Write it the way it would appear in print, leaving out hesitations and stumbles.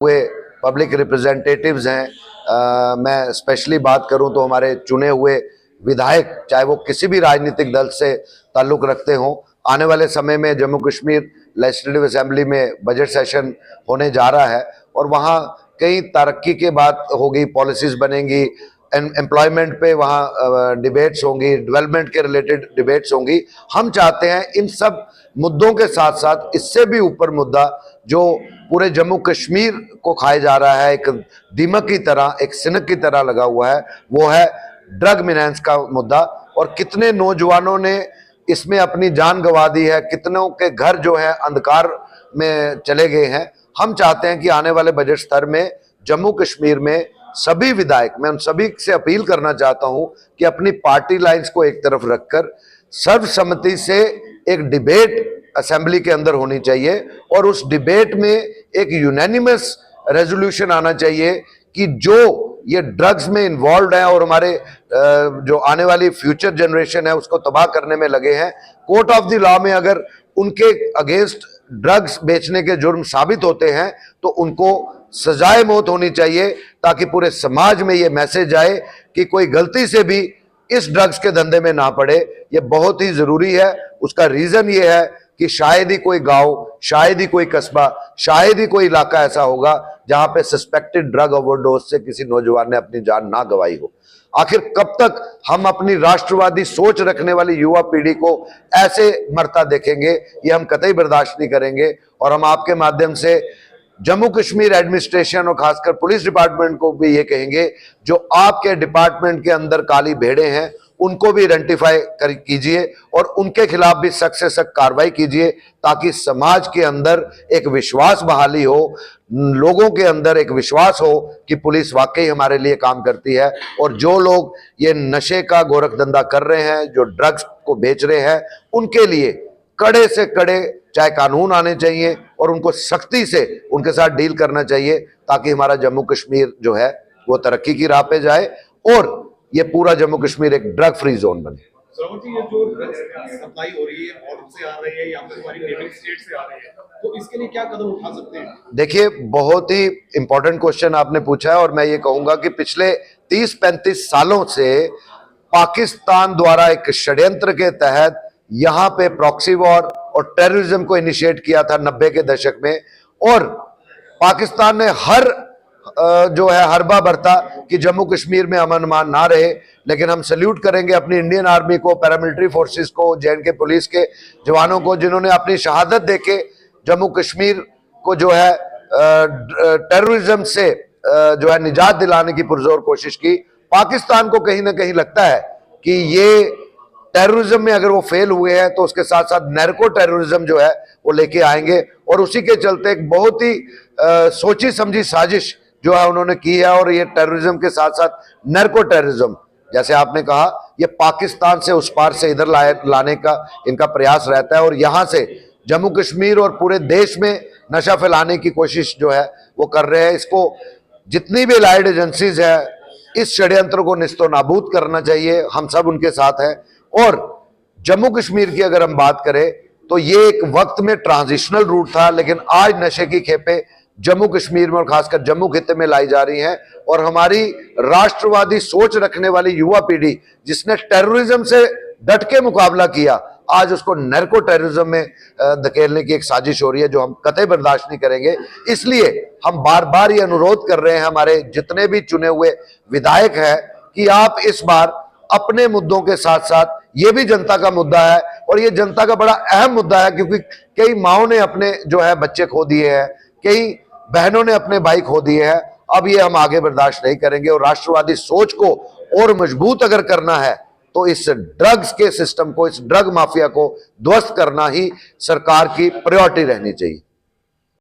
हुए public representatives हैं, मैं स्पेशली बात करूं तो हमारे चुने हुए विधायक, चाहे वो किसी भी राजनीतिक दल से ताल्लुक रखते हों, आने वाले समय में जम्मू कश्मीर लेजिस्लेटिव असेंबली में बजट सेशन होने जा रहा है और वहाँ कई तरक्की के बात होगी, पॉलिसीज बनेंगी, एम्प्लॉयमेंट पे वहाँ डिबेट्स होंगी, डेवलपमेंट के रिलेटेड डिबेट्स होंगी। हम चाहते हैं इन सब मुद्दों के साथ साथ इससे भी ऊपर मुद्दा जो पूरे जम्मू कश्मीर को खाया जा रहा है, एक दीमक की तरह, एक सिनक की तरह लगा हुआ है, वो है ड्रग मिनेंस का मुद्दा। और कितने नौजवानों ने इसमें अपनी जान गंवा दी है, कितनों के घर जो है अंधकार में चले गए हैं। हम चाहते हैं कि आने वाले बजट स्तर में जम्मू कश्मीर में सभी विधायक, मैं उन सभी से अपील करना चाहता हूं कि अपनी पार्टी लाइंस को एक तरफ रखकर सर्वसम्मति से एक डिबेट असेंबली के अंदर होनी चाहिए और उस डिबेट में एक यूनैनिमस रेजोल्यूशन आना चाहिए कि जो ये ड्रग्स में इन्वॉल्व है और हमारे जो आने वाली फ्यूचर जनरेशन है उसको तबाह करने में लगे हैं, कोर्ट ऑफ द लॉ में अगर उनके अगेंस्ट ड्रग्स बेचने के जुर्म साबित होते हैं तो उनको सजाए मौत होनी चाहिए, ताकि पूरे समाज में ये मैसेज आए कि कोई गलती से भी इस ड्रग्स के धंधे में ना पड़े। ये बहुत ही जरूरी है। उसका रीजन ये है कि शायद ही कोई गांव, शायद ही कोई कस्बा, शायद ही कोई इलाका ऐसा होगा जहां पे सस्पेक्टेड ड्रग ओवरडोज से किसी नौजवान ने अपनी जान ना गंवाई हो। आखिर कब तक हम अपनी राष्ट्रवादी सोच रखने वाली युवा पीढ़ी को ऐसे मरता देखेंगे? ये हम कतई बर्दाश्त नहीं करेंगे। और हम आपके माध्यम से जम्मू कश्मीर एडमिनिस्ट्रेशन और खासकर पुलिस डिपार्टमेंट को भी ये कहेंगे, जो आपके डिपार्टमेंट के अंदर काली भेड़े हैं उनको भी आइडेंटिफाई कीजिए और उनके खिलाफ भी सख्त से सख्त कार्रवाई कीजिए, ताकि समाज के अंदर एक विश्वास बहाली हो, लोगों के अंदर एक विश्वास हो कि पुलिस वाकई हमारे लिए काम करती है। और जो लोग ये नशे का गोरख धंधा कर रहे हैं, जो ड्रग्स को बेच रहे हैं, उनके लिए कड़े से कड़े चाहे कानून आने चाहिए और उनको सख्ती से उनके साथ डील करना चाहिए, ताकि हमारा जम्मू कश्मीर जो है वो तरक्की की राह पे जाए और ये पूरा जम्मू कश्मीर एक ड्रग फ्री जोन बने। ये जो सप्लाई हो रही है और से आ रही है या फिर हमारी नेबरिंग स्टेट से आ रही है, तो इसके लिए क्या कदम उठा सकते हैं? देखिए, बहुत ही इंपॉर्टेंट क्वेश्चन आपने पूछा है और मैं ये कहूंगा कि पिछले 30-35 सालों से पाकिस्तान द्वारा एक षड्यंत्र के तहत यहाँ पे प्रॉक्सी वॉर और टेररिज्म को इनिशिएट किया था 90 के दशक में, और पाकिस्तान ने हर जो है हरबा भरता कि जम्मू कश्मीर में अमन अमान ना रहे। लेकिन हम सल्यूट करेंगे अपनी इंडियन आर्मी को, पैरामिलिट्री फोर्सेस को, जे.एंड.के पुलिस के जवानों को, जिन्होंने अपनी शहादत देके जम्मू कश्मीर को जो है टेररिज्म से जो है निजात दिलाने की पुरजोर कोशिश की। पाकिस्तान को कहीं ना कहीं लगता है कि ये टेररिज्म में अगर वो फेल हुए हैं तो उसके साथ साथ नैर्को टेररिज्म जो है वो लेके आएंगे, और उसी के चलते एक बहुत ही सोची समझी साजिश जो है उन्होंने की है। और ये टेररिज्म के साथ साथ नैर्को टेररिज्म, जैसे आपने कहा, ये पाकिस्तान से उस पार से इधर लाने का इनका प्रयास रहता है और यहां से जम्मू कश्मीर और पूरे देश में नशा फैलाने की कोशिश जो है वो कर रहे हैं। इसको जितनी भी लाइड एजेंसीज है, इस षड्यंत्र को निस्तो नाबूद करना चाहिए। हम सब उनके साथ हैं। और जम्मू कश्मीर की अगर हम बात करें तो ये एक वक्त में ट्रांजिशनल रूट था, लेकिन आज नशे की खेपें जम्मू कश्मीर में और खासकर जम्मू खित्ते में लाई जा रही हैं। और हमारी राष्ट्रवादी सोच रखने वाली युवा पीढ़ी, जिसने टेररिज्म से डट के मुकाबला किया, आज उसको नैर्को टेररिज्म में धकेलने की एक साजिश हो रही है, जो हम कतई बर्दाश्त नहीं करेंगे। इसलिए हम बार बार ये अनुरोध कर रहे हैं हमारे जितने भी चुने हुए विधायक हैं कि आप इस बार अपने मुद्दों के साथ साथ ये भी जनता का मुद्दा है, और ये जनता का बड़ा अहम मुद्दा है, क्योंकि कई माओं ने अपने जो है बच्चे खो दिए हैं, कई बहनों ने अपने भाई खो दिए हैं। अब ये हम आगे बर्दाश्त नहीं करेंगे और राष्ट्रवादी सोच को और मजबूत अगर करना है तो इस ड्रग्स के सिस्टम को, इस ड्रग माफिया को ध्वस्त करना ही सरकार की प्रायोरिटी रहनी चाहिए।